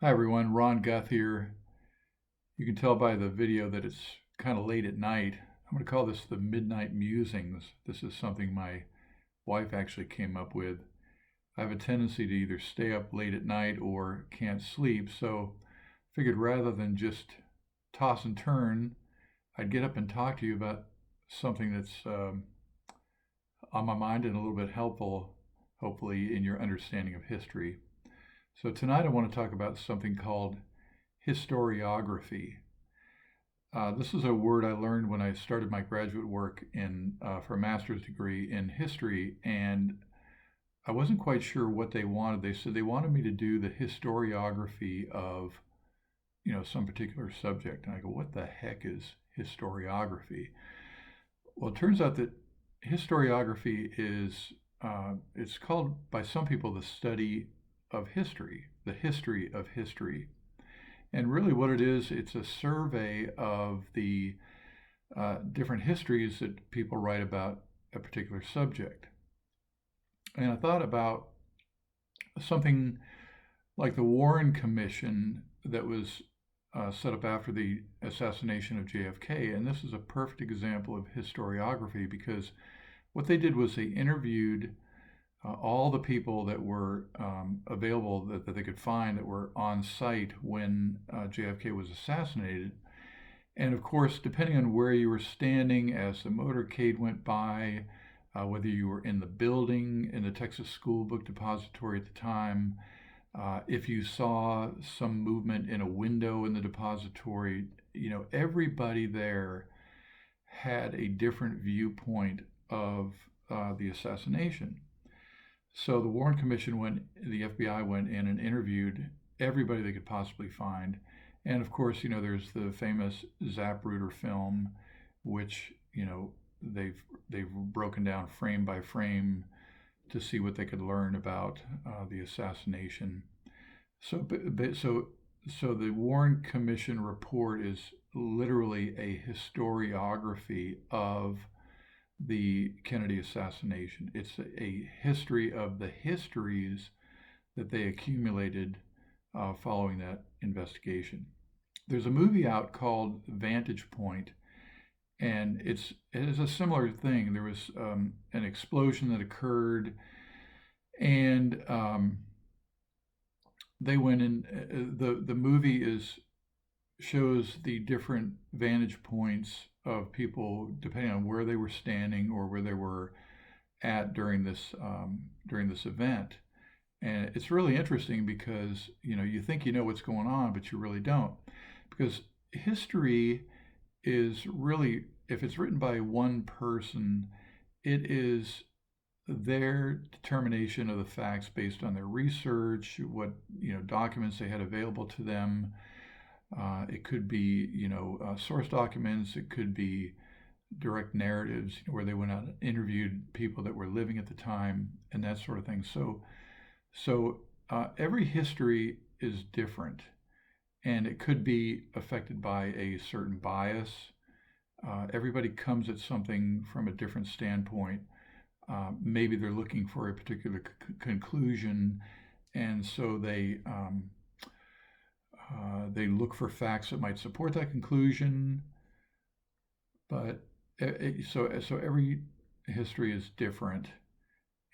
Hi everyone, Ron Guth here. You can tell by the video that it's kind of late at night. I'm going to call this the Midnight Musings. This is something my wife actually came up with. I have a tendency to either stay up late at night or can't sleep, so I figured rather than just toss and turn, I'd get up and talk to you about something that's on my mind and a little bit helpful, hopefully, in your understanding of history. So tonight I want to talk about something called historiography. This is a word I learned when I started my graduate work for a master's degree in history, and I wasn't quite sure what they wanted. They said they wanted me to do the historiography of, some particular subject, and I go, "What the heck is historiography?" Well, it turns out that historiography is it's called by some people the study of history, the history of history. And really, what it is, it's a survey of the different histories that people write about a particular subject. And I thought about something like the Warren Commission that was set up after the assassination of JFK. And this is a perfect example of historiography because what they did was they interviewed all the people that were available that they could find that were on site when JFK was assassinated. And of course, depending on where you were standing as the motorcade went by, whether you were in the building, in the Texas School Book Depository at the time, if you saw some movement in a window in the depository, everybody there had a different viewpoint of the assassination. So the Warren Commission the FBI went in and interviewed everybody they could possibly find. And of course, there's the famous Zapruder film, which, they've broken down frame by frame to see what they could learn about the assassination. So the Warren Commission report is literally a historiography of the Kennedy assassination. It's a history of the histories that they accumulated following that investigation. There's a movie out called Vantage Point, and it is a similar thing. There was an explosion that occurred, and they went in. The movie shows the different vantage points of people depending on where they were standing or where they were at during this event. And it's really interesting because you think you know what's going on, but you really don't, because history is really, if it's written by one person, it is their determination of the facts based on their research, what documents they had available to them. It could be source documents. It could be direct narratives where they went out and interviewed people that were living at the time and that sort of thing. So every history is different, and it could be affected by a certain bias. Everybody comes at something from a different standpoint. Maybe they're looking for a particular conclusion, and so they look for facts that might support that conclusion. But so every history is different,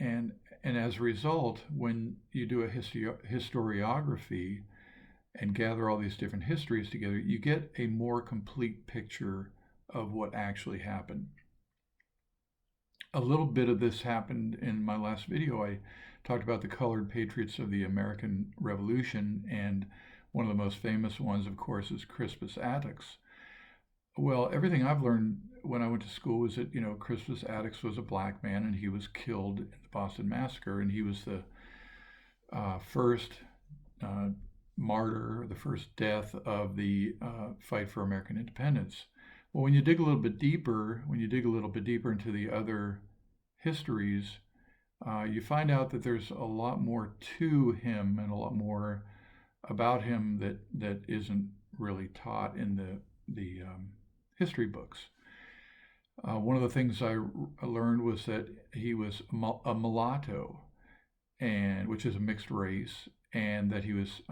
and as a result, when you do a historiography and gather all these different histories together, you get a more complete picture of what actually happened. A little bit of this happened in my last video. I talked about the colored patriots of the American Revolution, and one of the most famous ones, of course, is Crispus Attucks. Well, everything I've learned when I went to school was that, Crispus Attucks was a black man and he was killed in the Boston Massacre, and he was the first martyr, the first death of the fight for American independence. Well, when you dig a little bit deeper, into the other histories, you find out that there's a lot more to him and a lot more about him that isn't really taught in the history books. One of the things I learned was that he was a mulatto, and which is a mixed race, and that he was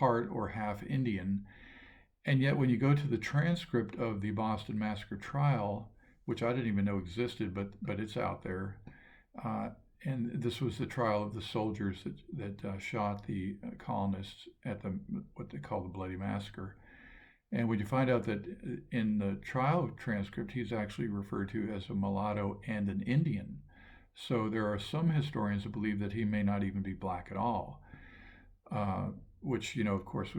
part or half Indian. And yet, when you go to the transcript of the Boston Massacre trial, which I didn't even know existed, but it's out there, and this was the trial of the soldiers that shot the colonists at what they call the Bloody Massacre. And when you find out that in the trial transcript, he's actually referred to as a mulatto and an Indian. So there are some historians that believe that he may not even be black at all, which, of course,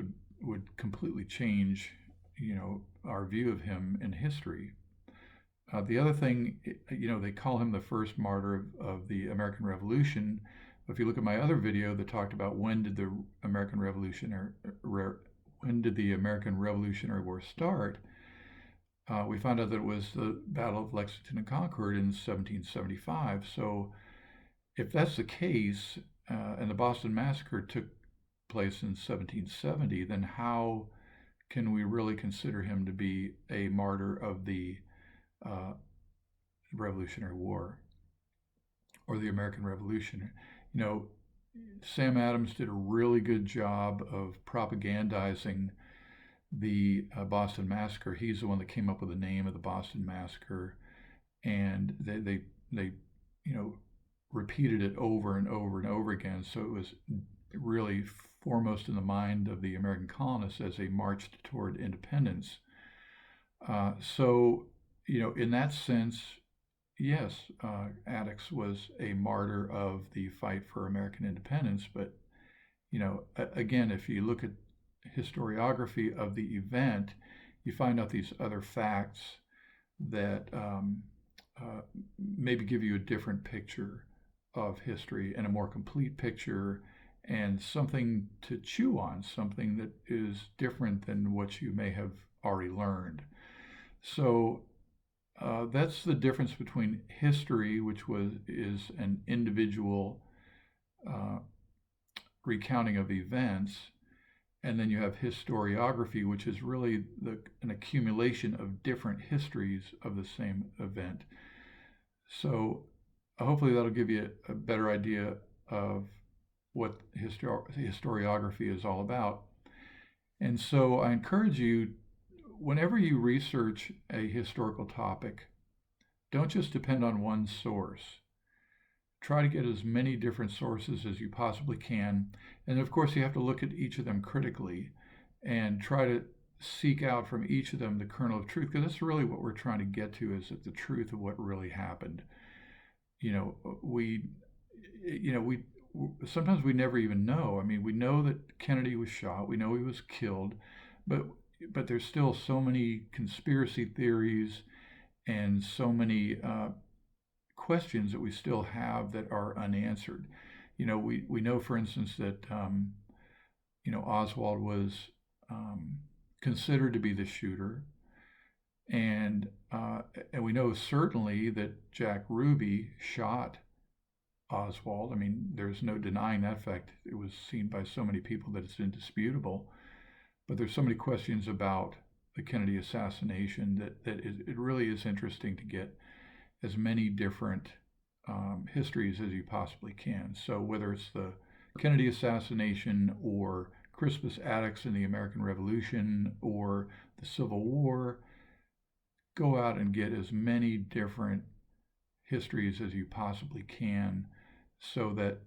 would completely change, our view of him in history. The other thing, they call him the first martyr of the American Revolution. If you look at my other video that talked about when did the American Revolutionary War start, we found out that it was the Battle of Lexington and Concord in 1775. So if that's the case, and the Boston Massacre took place in 1770, then how can we really consider him to be a martyr of the Revolutionary War or the American Revolution? Sam Adams did a really good job of propagandizing the Boston Massacre. He's the one that came up with the name of the Boston Massacre, and they repeated it over and over and over again. So it was really foremost in the mind of the American colonists as they marched toward independence. So in that sense, yes, Attucks was a martyr of the fight for American independence. But again, if you look at historiography of the event, you find out these other facts that maybe give you a different picture of history and a more complete picture, and something to chew on, something that is different than what you may have already learned. So that's the difference between history, which is an individual recounting of events, and then you have historiography, which is really an accumulation of different histories of the same event. So hopefully that'll give you a better idea of what historiography is all about. And so I encourage you, whenever you research a historical topic, don't just depend on one source. Try to get as many different sources as you possibly can. And of course, you have to look at each of them critically and try to seek out from each of them the kernel of truth, because that's really what we're trying to get to, is the truth of what really happened. Sometimes we never even know. I mean, we know that Kennedy was shot. We know he was killed, but there's still so many conspiracy theories and so many questions that we still have that are unanswered. We know, for instance, that Oswald was considered to be the shooter, and we know certainly that Jack Ruby shot Oswald. I mean, there's no denying that fact. It was seen by so many people that it's indisputable. But there's so many questions about the Kennedy assassination that it really is interesting to get as many different histories as you possibly can. So whether it's the Kennedy assassination or Crispus Attucks in the American Revolution or the Civil War, go out and get as many different histories as you possibly can, so that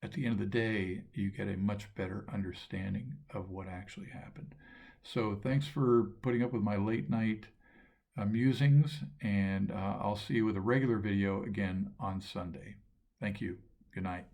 at the end of the day, you get a much better understanding of what actually happened. So thanks for putting up with my late night musings, and I'll see you with a regular video again on Sunday. Thank you. Good night.